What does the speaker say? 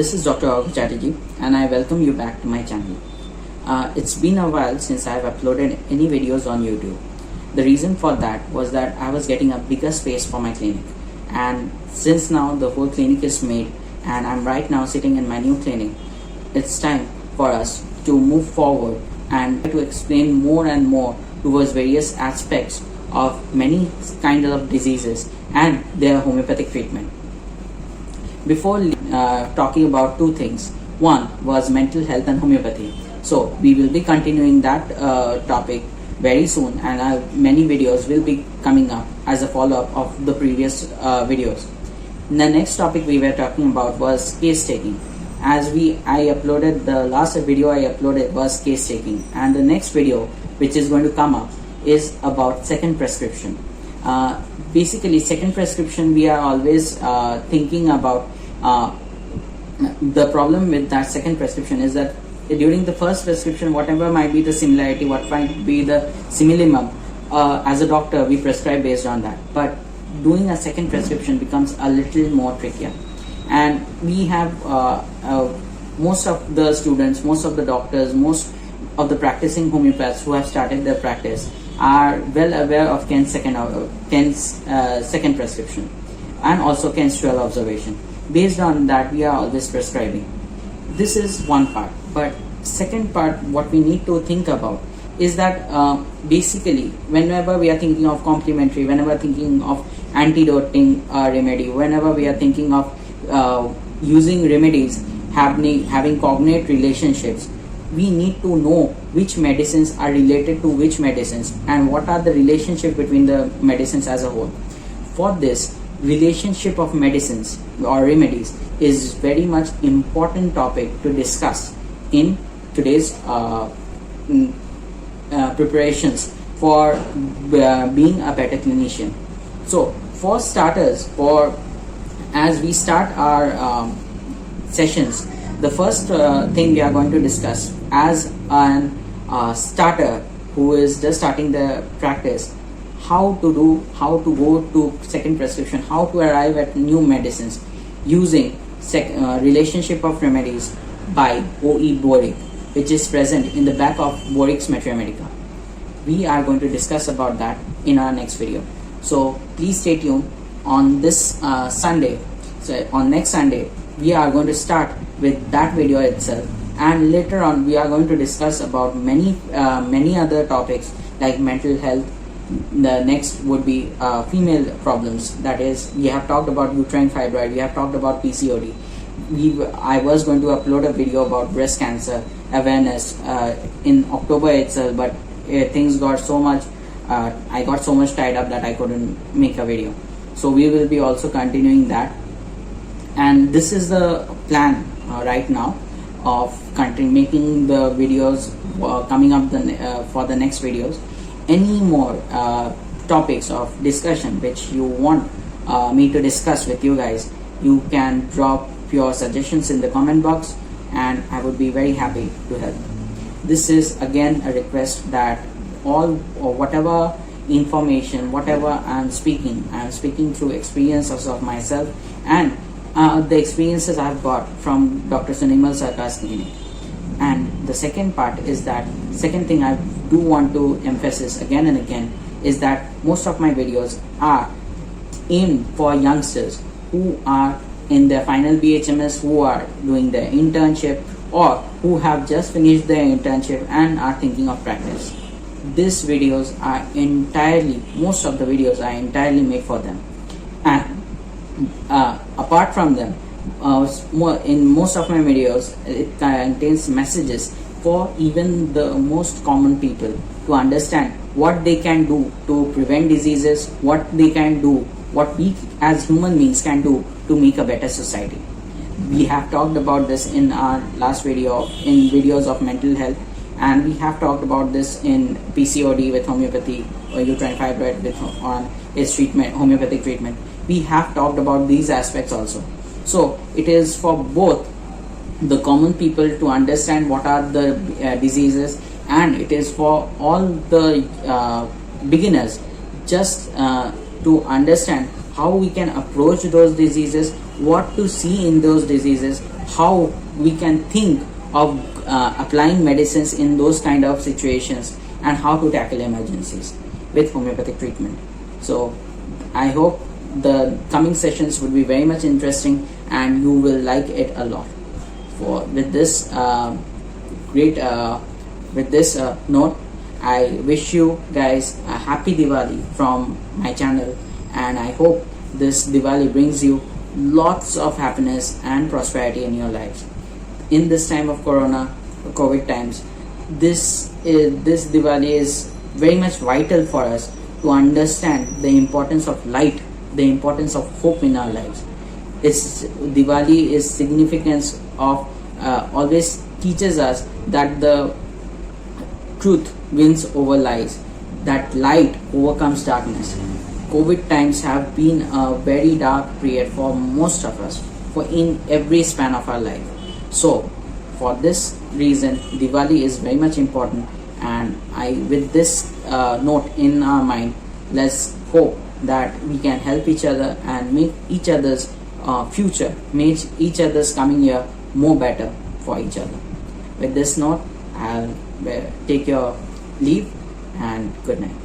This is Dr. Arghun Chatterjee and I welcome you back to my channel. It's been a while since I have uploaded any videos on YouTube. The reason for that was that I was getting a bigger space for my clinic, and since now the whole clinic is made and I'm right now sitting in my new clinic, it's time for us to move forward and to explain more and more towards various aspects of many kinds of diseases and their homeopathic treatment. Before talking about two things, one was mental health and homeopathy. So we will be continuing that topic very soon, and many videos will be coming up as a follow-up of the previous videos. The next topic we were talking about was case taking. As I uploaded the last video I uploaded was case taking, and the next video which is going to come up is about second prescription. Basically, second prescription, we are always thinking about the problem with that second prescription is that during the first prescription, whatever might be the similarity, what might be the similimum, as a doctor we prescribe based on that. But doing a second prescription becomes a little more trickier, and we have most of the students, most of the doctors, most of the practicing homeopaths who have started their practice are well aware of Kent's second prescription and also Kent's 12 observation. Based on that, we are always prescribing. This is one part. But second part, what we need to think about is that basically whenever we are thinking of complementary, whenever thinking of antidoting remedy, whenever we are thinking of using remedies having cognate relationships, we need to know which medicines are related to which medicines and what are the relationship between the medicines as a whole. For this, relationship of medicines or remedies is very much important topic to discuss in today's preparations for being a better clinician. So for starters, as we start our sessions, the first thing we are going to discuss as an starter who is just starting the practice, how to go to second prescription, how to arrive at new medicines using relationship of remedies by O.E. Boericke, which is present in the back of Boericke's Materia Medica. We are going to discuss about that in our next video. So please stay tuned on this Sunday. So on next Sunday, we are going to start with that video itself, and later on we are going to discuss about many other topics like mental health. The next would be female problems, that is, we have talked about uterine fibroid, we have talked about PCOD. I was going to upload a video about breast cancer awareness in October itself, but things got so much, I got so much tied up that I couldn't make a video. So we will be also continuing that, and this is the plan right now of making the videos coming up for the next videos. Any more topics of discussion which you want me to discuss with you guys, you can drop your suggestions in the comment box and I would be very happy to help. This is again a request that whatever information, whatever I'm speaking through experiences of myself and the experiences I've got from Dr. Sunimal Sarkar's clinic. And the second part is that, second thing I do want to emphasize again and again is that most of my videos are aimed for youngsters who are in their final BHMS, who are doing their internship or who have just finished their internship and are thinking of practice. These videos are most of the videos are entirely made for them. And apart from them, in most of my videos, it contains messages for even the most common people to understand what they can do to prevent diseases, what they can do, what we as human beings can do to make a better society. We have talked about this in our last video, in videos of mental health, and we have talked about this in PCOD with homeopathy or uterine fibroid with on its treatment, homeopathic treatment. We have talked about these aspects also. So it is for both the common people to understand what are the diseases, and it is for all the beginners just to understand how we can approach those diseases, what to see in those diseases, how we can think of applying medicines in those kind of situations, and how to tackle emergencies with homeopathic treatment. So I hope the coming sessions would be very much interesting and you will like it a lot. With this note, I wish you guys a happy Diwali from my channel, and I hope this Diwali brings you lots of happiness and prosperity in your lives. In this time of COVID times, this Diwali is very much vital for us to understand the importance of light, the importance of hope in our lives. Diwali is significance of always teaches us that the truth wins over lies, that light overcomes darkness. COVID times have been a very dark period for most of us, for in every span of our life. So for this reason, Diwali is very much important, and with this note in our mind, let's hope that we can help each other and make each other's future, make each other's coming year more better for each other. With this note, I'll take your leave, and good night.